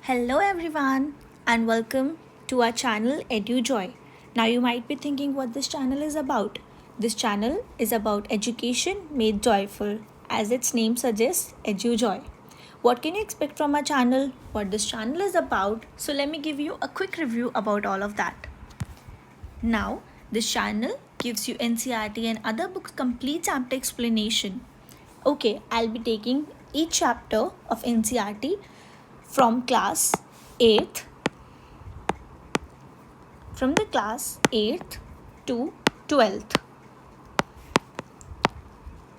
Hello everyone and welcome to our channel EduJoy. Now you might be thinking what this channel is about. This channel is about education made joyful. As its name suggests, EduJoy. What can you expect from our channel? What this channel is about? So let me give you a quick review about all of that. Now, this channel gives you NCERT and other books complete chapter explanation. Okay, I'll be taking each chapter of NCERT from class 8th from the class 8th to 12th.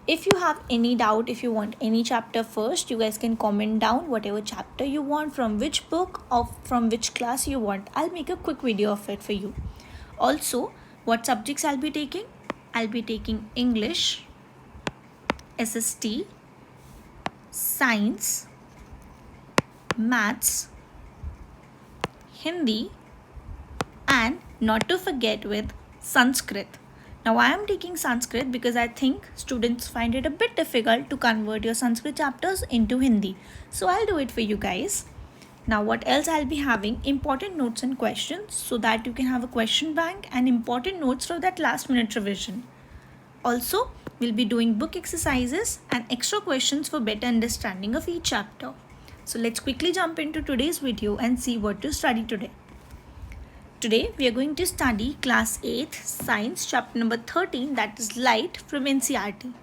If you have any doubt, if you want any chapter first, you guys can comment down whatever chapter you want, from which book or from which class you want. I'll make a quick video of it for you. Also, what subjects I'll be taking? I'll be taking English, SST, Science, Maths, Hindi, and not to forget with Sanskrit. Now I am taking Sanskrit because I think students find it a bit difficult to convert your Sanskrit chapters into Hindi. So I'll do it for you guys. Now what else I'll be having? Important notes and questions so that you can have a question bank and important notes for that last minute revision. Also, we'll be doing book exercises and extra questions for better understanding of each chapter. So let's quickly jump into today's video and see what to study today. Today we are going to study class 8th science chapter number 13, that is light, from NCERT.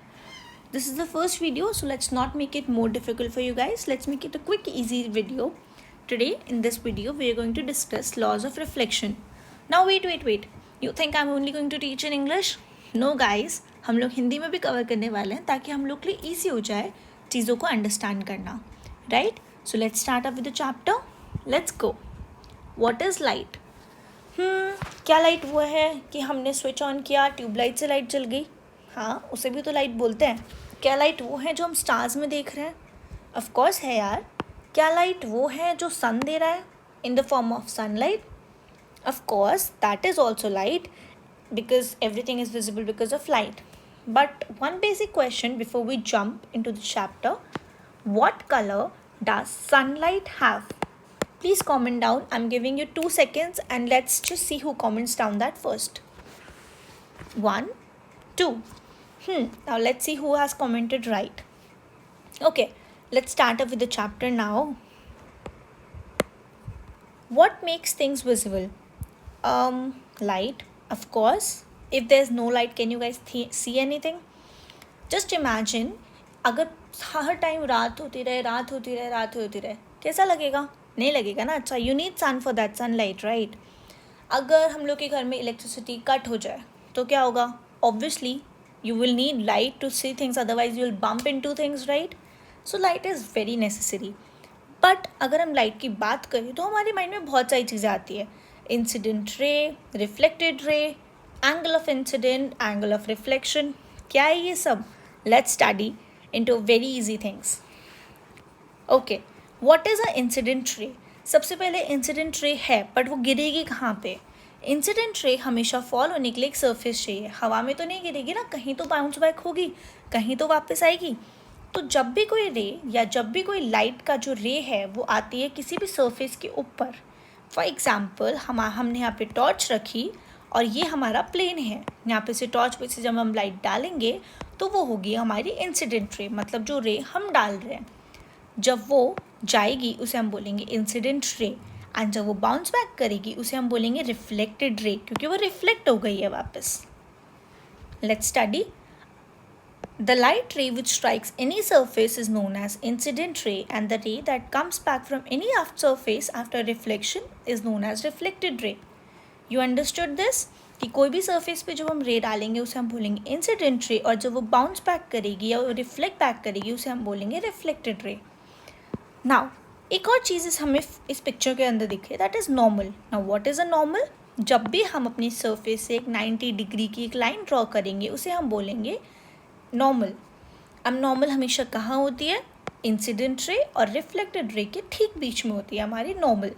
This is the first video, so let's not make it more difficult for you guys. Let's make it a quick easy video. Today in this video we are going to discuss laws of reflection. Now wait. You think I'm only going to teach in English? No guys, हम लोग हिंदी में भी cover करने वाले हैं ताकि हम लोग के लिए ईजी हो जाए चीज़ों को अंडरस्टैंड करना. Right? So let's start up with the chapter. Let's go. What is light? क्या लाइट वो है कि हमने स्विच ऑन किया, ट्यूबलाइट से लाइट जल गई? हाँ, उसे भी तो लाइट बोलते हैं. क्या लाइट वो है जो हम स्टार्स में देख रहे हैं? ऑफ कोर्स है यार. क्या लाइट वो है जो सन दे रहा है in the form of sunlight? Of course that is also light because everything is visible because of light. But one basic question before we jump into the chapter: what color does sunlight have? Please comment down. I'm giving you 2 seconds and let's just see who comments down that first. 1, 2. Now let's see who has commented right. Okay, let's start up with the chapter now. What makes things visible? Light. Of course, if there's no light, can you guys see anything? Just imagine, अगर हर time रात होती रहे, कैसा लगेगा? नहीं लगेगा ना. अच्छा, you need sun for that sunlight, right? अगर हम लोग के घर में इलेक्ट्रिसिटी कट हो जाए तो क्या होगा? Obviously, you will need light to see things, otherwise you will bump into things, right? So light is very necessary. But अगर हम लाइट की बात करें तो हमारे माइंड में बहुत सारी चीज़ें आती है. इंसिडेंट रे, रिफ्लेक्टेड रे, angle of incident, angle of reflection. क्या है ये सब? Let's study into very easy things. Okay, what is a incident ray? सबसे पहले इंसिडेंट रे है, बट वो गिरेगी कहाँ पे? इंसिडेंट रे हमेशा फॉल होने के लिए एक सरफेस चाहिए. हवा में तो नहीं गिरेगी ना, कहीं तो बाउंस बैक होगी, कहीं तो वापस आएगी. तो जब भी कोई रे या जब भी कोई लाइट का जो रे है वो आती है किसी भी सरफेस के ऊपर. फॉर एग्ज़ाम्पल, हमने यहाँ पे टॉर्च रखी और ये हमारा प्लेन है. यहाँ पे से टॉर्च पे से जब हम लाइट डालेंगे तो वो होगी हमारी इंसिडेंट रे, मतलब जो रे हम डाल रहे हैं. जब वो जाएगी उसे हम बोलेंगे इंसिडेंट रे, एंड जब वो बाउंस बैक करेगी उसे हम बोलेंगे रिफ्लेक्टेड रे, क्योंकि वो रिफ्लेक्ट हो गई है वापस. Let's study. The light ray which strikes any surface is known as incident ray, and the ray that comes back from any surface after reflection is known as reflected ray. You understood this? कि कोई भी surface पे जब हम ray डालेंगे उसे हम बोलेंगे incident ray, और जब वो bounce back करेगी या reflect back करेगी उसे हम बोलेंगे reflected ray. Now, एक और चीज़ हमें इस पिक्चर के अंदर दिखे, that is normal. Now, what is a normal? जब भी हम अपनी surface से एक 90 डिग्री की एक लाइन ड्रॉ करेंगे उसे हम बोलेंगे नॉर्मल. अब नॉर्मल हमेशा कहाँ होती है? इंसिडेंट रे और रिफ्लेक्टेड रे के ठीक बीच में होती है हमारी normal.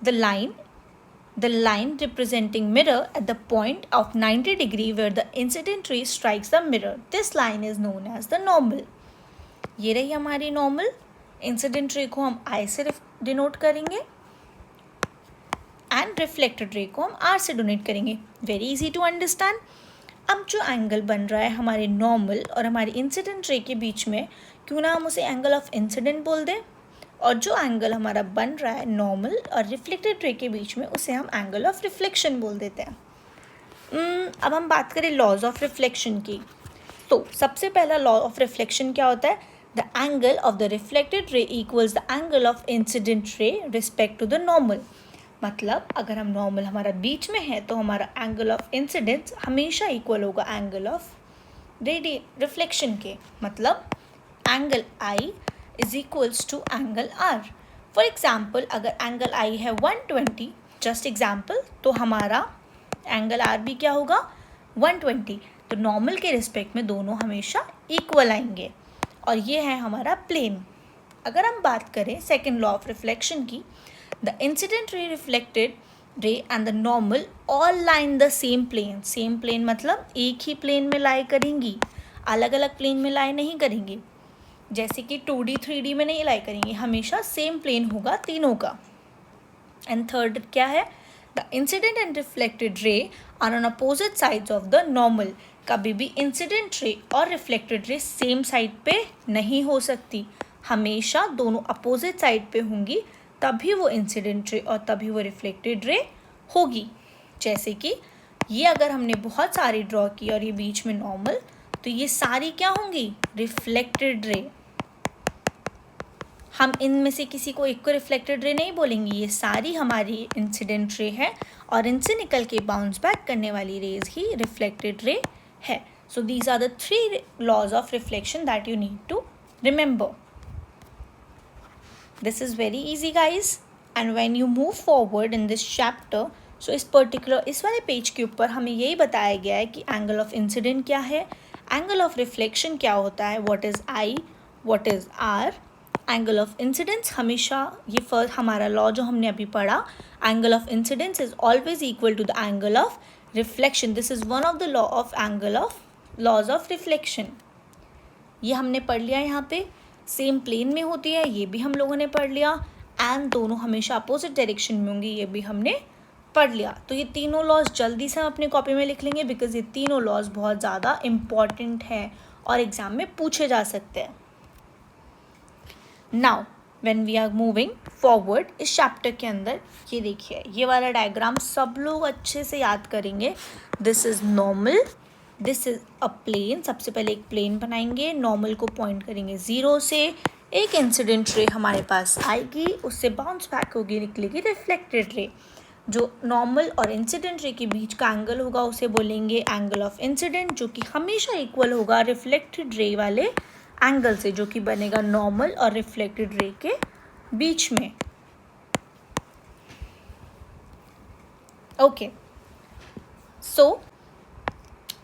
The line representing mirror at the point of 90 degree where the incident ray strikes the mirror, this line is known as the normal. ये रही हमारी नॉर्मल. इंसिडेंट रे को हम आई से डिनोट करेंगे एंड रिफ्लेक्टेड रे को हम आर से डोनेट करेंगे. Very easy to understand. अब जो एंगल बन रहा है हमारे नॉर्मल और हमारे इंसिडेंट रे के बीच में, क्यों ना हम उसे एंगल ऑफ इंसिडेंट बोल दें, और जो एंगल हमारा बन रहा है नॉर्मल और रिफ्लेक्टेड रे के बीच में, उसे हम एंगल ऑफ रिफ्लेक्शन बोल देते हैं. अब हम बात करें लॉज ऑफ रिफ्लेक्शन की. तो सबसे पहला लॉ ऑफ रिफ्लेक्शन क्या होता है? The angle of the reflected ray equals the angle of incident ray respect to the normal. मतलब अगर हम नॉर्मल हमारा बीच में है तो हमारा एंगल ऑफ इंसिडेंस हमेशा इक्वल होगा एंगल ऑफ रिफ्लेक्शन के. मतलब angle I is equals to angle R. For example अगर एंगल आई है 120, जस्ट एग्जाम्पल, तो हमारा एंगल आर भी क्या होगा? 120. तो नॉर्मल के रिस्पेक्ट में दोनों हमेशा इक्वल आएंगे. और ये है हमारा प्लेन. अगर हम बात करें सेकेंड लॉ ऑफ रिफ्लेक्शन की, the incident ray, reflected ray and the normal all lie in the same plane. Same plane मतलब एक ही प्लेन में लाई करेंगी, अलग अलग प्लेन में लाई नहीं करेंगी. जैसे कि 2D 3D में नहीं लाई करेंगे, हमेशा सेम प्लेन होगा तीनों का. एंड थर्ड क्या है? The incident and reflected ray are on opposite sides of the normal. कभी भी इंसिडेंट रे और रिफ्लेक्टेड रे सेम साइड पे नहीं हो सकती, हमेशा दोनों अपोजिट साइड पे होंगी, तभी वो इंसिडेंट रे और तभी वो रिफ्लेक्टेड रे होगी. जैसे कि ये अगर हमने बहुत सारी ड्रॉ की और ये बीच में नॉर्मल, तो ये सारी क्या होंगी? Reflected ray. हम इनमें से किसी को एक को रिफ्लेक्टेड रे नहीं बोलेंगे, ये सारी हमारी इंसिडेंट रे है और इनसे निकल के बाउंस बैक करने वाली रेज ही रिफ्लेक्टेड रे है. So these are the 3 laws of reflection that you need to remember. This is very easy guys. And when you move forward in this chapter, so इस वाले page के ऊपर हमें यही बताया गया है कि एंगल ऑफ इंसिडेंट क्या है, एंगल ऑफ रिफ्लेक्शन क्या होता है, what is I, what is R. Angle of incidence हमेशा, ये फर्स्ट हमारा लॉ जो हमने अभी पढ़ा, angle of incidence is always equal to the angle of reflection. This is one of the laws of reflection. ये हमने पढ़ लिया. यहाँ पे सेम प्लेन में होती है, ये भी हम लोगों ने पढ़ लिया. एंड दोनों हमेशा अपोजिट डायरेक्शन में होंगी, ये भी हमने पढ़ लिया. तो ये तीनों लॉज जल्दी से हम अपनी कॉपी में लिख लेंगे, बिकॉज ये तीनों लॉज बहुत ज़्यादा इम्पॉर्टेंट हैं और एग्जाम में पूछे जा सकते हैं. Now when we are moving forward इस चैप्टर के अंदर, ये देखिए ये वाला डायग्राम सब लोग अच्छे से याद करेंगे. This is normal, this is a plane. सबसे पहले एक प्लेन बनाएंगे, नॉर्मल को पॉइंट करेंगे 0 से, एक इंसिडेंट रे हमारे पास आएगी, उससे बाउंस बैक होगी, निकलेगी रिफ्लेक्टेड रे. जो नॉर्मल और इंसिडेंट रे के बीच का एंगल होगा उसे बोलेंगे एंगल ऑफ इंसिडेंट, जो कि हमेशा इक्वल होगा रिफ्लेक्टेड रे वाले एंगल से, जो कि बनेगा नॉर्मल और रिफ्लेक्टेड रे के बीच में. ओके, सो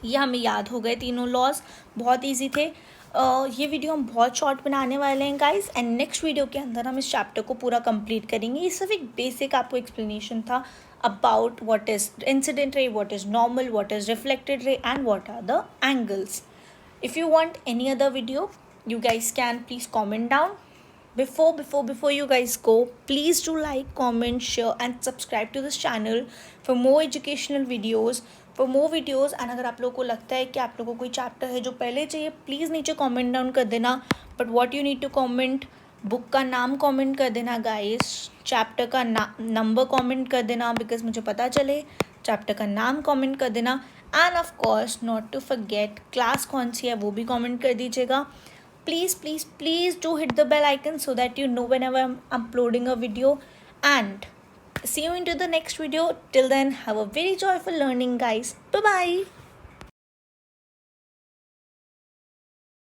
ये हमें याद हो गए तीनों लॉज, बहुत इजी थे. ये वीडियो हम बहुत शॉर्ट बनाने वाले हैं गाइस, एंड नेक्स्ट वीडियो के अंदर हम इस चैप्टर को पूरा कंप्लीट करेंगे. ये सिर्फ एक बेसिक आपको एक्सप्लेनेशन था about what is incident ray, what is normal, what is reflected ray and what are the angles. If you want any other video, you guys can please comment down. Before you guys go, please do like, comment, share and subscribe to this channel for more educational videos, for more videos. And अगर आप लोगों को लगता है कि आप लोगों को कोई चैप्टर है जो पहले चाहिए, प्लीज़ नीचे comment down कर देना. But what you need to comment, book का नाम कमेंट कर देना गाइस, चैप्टर का नंबर कमेंट कर देना, बिकॉज मुझे पता चले. चैप्टर का नाम कमेंट कर देना. And of course not to forget class कौन सी है वो भी कमेंट कर दीजिएगा. Please please please do hit the bell icon so that you know whenever I'm uploading a video. And see you into the next video. Till then, have a very joyful learning guys. Bye bye.